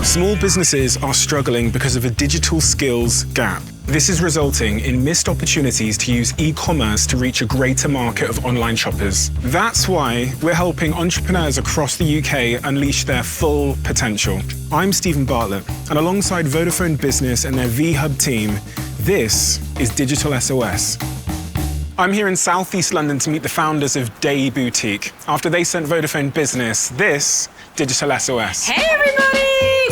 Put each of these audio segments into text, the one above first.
Small businesses are struggling because of a digital skills gap. This is resulting in missed opportunities to use e-commerce to reach a greater market of online shoppers. That's why we're helping entrepreneurs across the UK unleash their full potential. I'm Steven Bartlett, and alongside Vodafone Business and their VHub team, this is Digital SOS. I'm here in South East London to meet the founders of Day Boutique. After they sent Vodafone Business this Digital SOS. Hey everybody!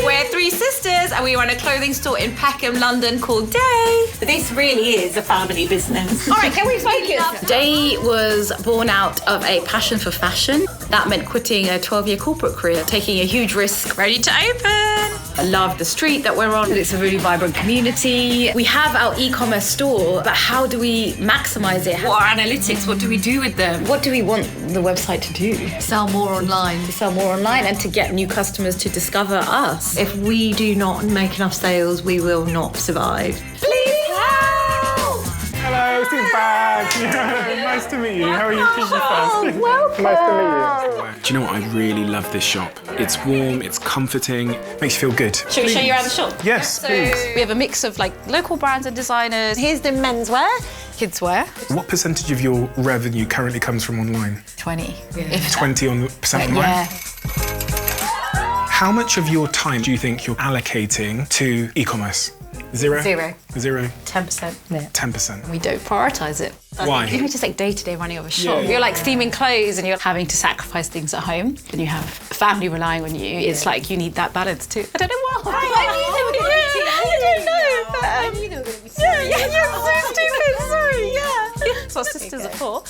We're three sisters and we run a clothing store in Peckham, London called Day. This really is a family business. All right, can we focus? Day was born out of a passion for fashion. That meant quitting a 12-year corporate career, taking a huge risk. Ready to open! I love the street that we're on. It's a really vibrant community. We have our e-commerce store, but how do we maximize it? What are analytics? What do we do with them? What do we want the website to do? Sell more online. To sell more online and to get new customers to discover us. If we do not make enough sales, we will not survive. Please help! Hello, Steve's back. Yeah, nice to meet you. How are you? Oh, welcome. Nice to meet you. Do you know what? I really love this shop. It's warm, it's comforting, makes you feel good. Should we show you around the shop? Yes, please. We have a mix of local brands and designers. Here's the menswear. Kidswear. What percentage of your revenue currently comes from online? 20. Yeah. If 20% online? Yeah. How much of your time do you think you're allocating to e-commerce? Zero? Zero. 10%. Yeah. 10%. We don't prioritise it. Why? Even just day-to-day running of a shop. Yeah. You're like steaming clothes and you're having to sacrifice things at home. And you have a family relying on you. It's like you need that balance too. I don't know why. I don't know. You're so stupid. Sorry, yeah. That's what sisters are for.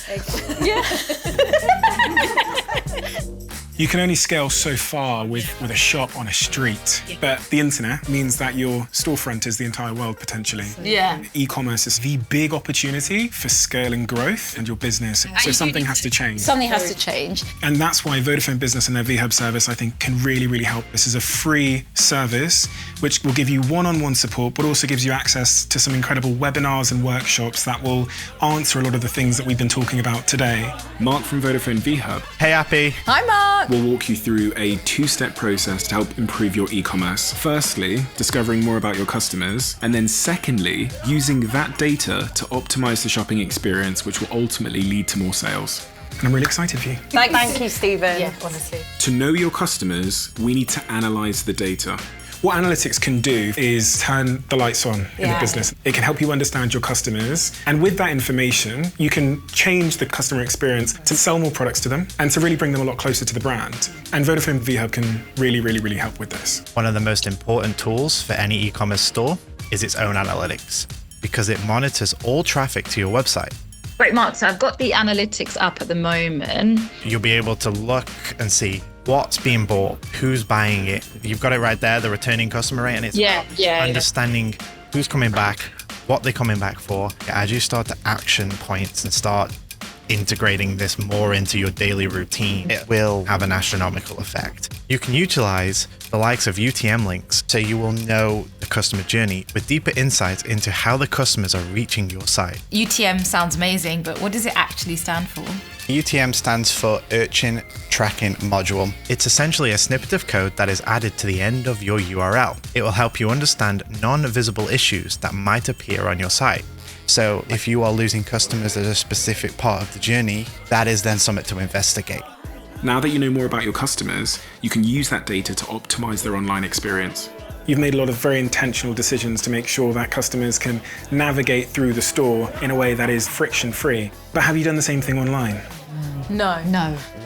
You can only scale so far with a shop on a street, but the internet means that your storefront is the entire world potentially. Yeah. E-commerce is the big opportunity for scaling growth and your business, so something has to change. Something has to change. And that's why Vodafone Business and their VHub service, I think, can really, really help. This is a free service which will give you one-on-one support, but also gives you access to some incredible webinars and workshops that will answer a lot of the things that we've been talking about today. Mark from Vodafone VHub. Hey, Appy. Hi, Mark. We'll walk you through a two-step process to help improve your e-commerce. Firstly, discovering more about your customers, and then secondly, using that data to optimize the shopping experience, which will ultimately lead to more sales. And I'm really excited for you. Thank you, Steven. Yeah. Honestly. To know your customers, we need to analyze the data. What analytics can do is turn the lights on in the business. It can help you understand your customers. And with that information, you can change the customer experience to sell more products to them and to really bring them a lot closer to the brand. And Vodafone VHub can really, really, really help with this. One of the most important tools for any e-commerce store is its own analytics, because it monitors all traffic to your website. Great, Mark. So I've got the analytics up at the moment. You'll be able to look and see what's being bought, who's buying it. You've got it right there, the returning customer rate, and it's understanding who's coming back, what they're coming back for. As you start to action points and start integrating this more into your daily routine, it will have an astronomical effect. You can utilize the likes of UTM links so you will know the customer journey with deeper insights into how the customers are reaching your site. UTM sounds amazing, but what does it actually stand for? UTM stands for Urchin Tracking Module. It's essentially a snippet of code that is added to the end of your URL. It will help you understand non-visible issues that might appear on your site. So if you are losing customers at a specific part of the journey, that is then something to investigate. Now that you know more about your customers, you can use that data to optimize their online experience. You've made a lot of very intentional decisions to make sure that customers can navigate through the store in a way that is friction-free. But have you done the same thing online? No.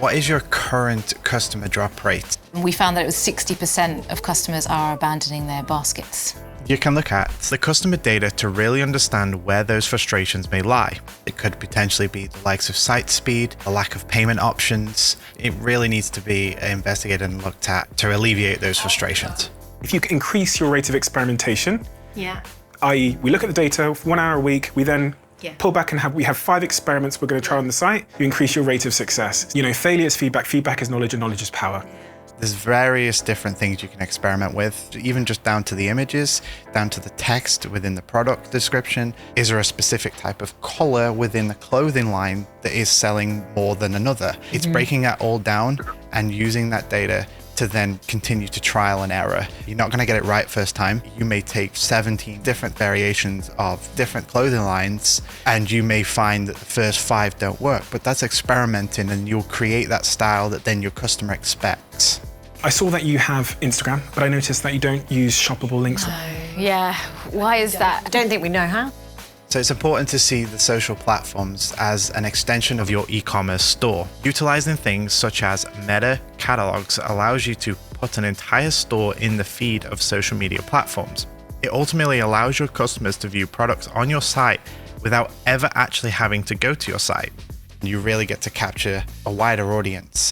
What is your current customer drop rate? We found that it was 60% of customers are abandoning their baskets. You can look at the customer data to really understand where those frustrations may lie. It could potentially be the likes of site speed, the lack of payment options. It really needs to be investigated and looked at to alleviate those frustrations. If you increase your rate of experimentation, Yeah. i.e. we look at the data 1 hour a week, we then pull back and we have 5 experiments we're going to try on the site, you increase your rate of success. You know, failure is feedback, feedback is knowledge, and knowledge is power. There's various different things you can experiment with, even just down to the images, down to the text within the product description. Is there a specific type of color within the clothing line that is selling more than another? It's breaking that all down and using that data to then continue to trial and error. You're not going to get it right first time. You may take 17 different variations of different clothing lines, and you may find that the first 5 don't work, but that's experimenting, and you'll create that style that then your customer expects. I saw that you have Instagram, but I noticed that you don't use shoppable links. Yeah, why is that? I don't think we know how. So it's important to see the social platforms as an extension of your e-commerce store. Utilizing things such as meta catalogs allows you to put an entire store in the feed of social media platforms. It ultimately allows your customers to view products on your site without ever actually having to go to your site. You really get to capture a wider audience.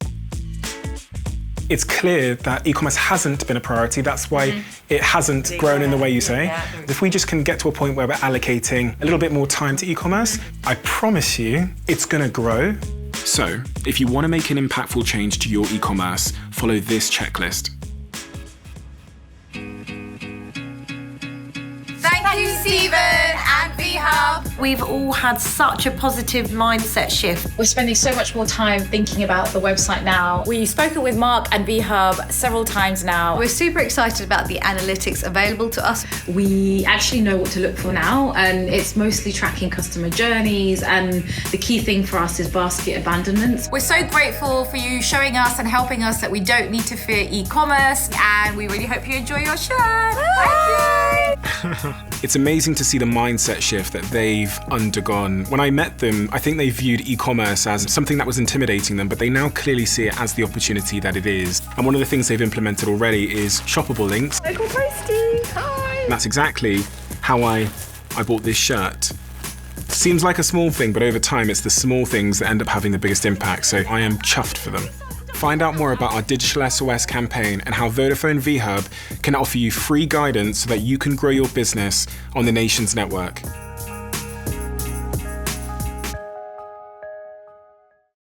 It's clear that e-commerce hasn't been a priority. That's why it hasn't grown in the way you say. If we just can get to a point where we're allocating a little bit more time to e-commerce, I promise you it's going to grow. So, if you want to make an impactful change to your e-commerce, follow this checklist. Thank you, Steven and VHub. We've all had such a positive mindset shift. We're spending so much more time thinking about the website now. We've spoken with Mark and VHub several times now. We're super excited about the analytics available to us. We actually know what to look for now, and it's mostly tracking customer journeys, and the key thing for us is basket abandonments. We're so grateful for you showing us and helping us that we don't need to fear e-commerce, and we really hope you enjoy your shirt. Thank you. It's amazing to see the mindset shift that they've undergone. When I met them, I think they viewed e-commerce as something that was intimidating them, but they now clearly see it as the opportunity that it is. And one of the things they've implemented already is shoppable links. Local Postie, hi. And that's exactly how I bought this shirt. Seems like a small thing, but over time it's the small things that end up having the biggest impact, so I am chuffed for them. Find out more about our Digital SOS campaign and how Vodafone VHub can offer you free guidance so that you can grow your business on the nation's network.